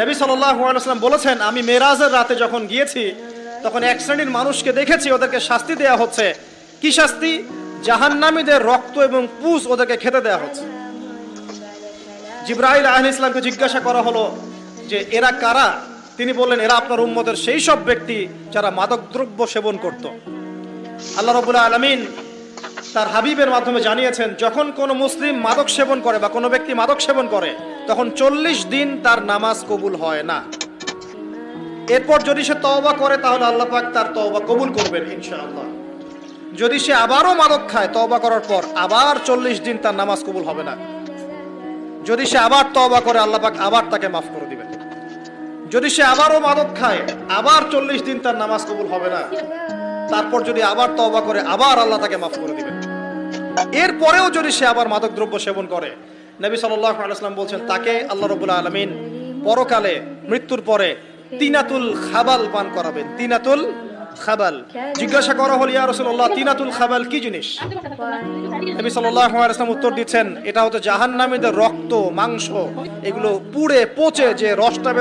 নবী সাল্লাল্লাহু আলাইহি ওয়াসাল্লাম বলেছেন, আমি মেরাজের রাতে যখন গিয়েছি তখন এক শ্রেণীর মানুষকে দেখেছি, ওদেরকে শাস্তি দেয়া হচ্ছে। কি শাস্তি? জাহান্নামীদের রক্ত এবং পুঁজ ওদেরকে খেতে দেয়া হচ্ছে। জিবরাইল আলাইহিস সালামকে জিজ্ঞাসা করা হলো যে এরা কারা? তিনি বললেন, এরা আপনার উম্মতের সেই সব ব্যক্তি যারা মাদকদ্রব্য সেবন করত। আল্লাহ রাব্বুল আলামিন তার হাবিবের মাধ্যমে জানিয়েছেন, যখন কোনো মুসলিম মাদক সেবন করে বা কোনো ব্যক্তি মাদক সেবন করে তখন 40 দিন তার নামাজ কবুল হয় না। এরপর যদি সে তওবা করে তাহলে আল্লাহ পাক তার তওবা কবুল করবেন ইনশাআল্লাহ। যদি সে আবারও মাদক খায় তওবা করার পর, আবার 40 দিন তার নামাজ কবুল হবে না। যদি সে আবার তওবা করে আল্লাহ পাক আবার তাকে মাফ করে দিবেন। যদি সে আবারও মাদক খায় আবার 40 দিন তার নামাজ কবুল হবে না। তারপর যদি আবার তওবা করে আবার আল্লাহ তাকে মাফ করে দিবেন। এরপরেও যদি সে আবার মাদক দ্রব্য সেবন করে, নবী সাল্লাল্লাহু আলাইহি ওয়াসাল্লাম বলছেন তাকে আল্লাহ রাব্বুল আলামিন পরকালে মৃত্যুর পরে তিনাতুল খাবাল পান করাবেন। তিনাতুল খাবাল। জিজ্ঞাসা করা হলো, ইয়া রাসূলুল্লাহ, তিনাতুল খাবাল কি জিনিস? নবী সাল্লাল্লাহু আলাইহি ওয়াসাল্লাম উত্তর দিচ্ছেন, এটা হচ্ছে জাহান্নামীদের রক্ত, মাংস, এগুলো পুড়ে পচে যে রসটা বের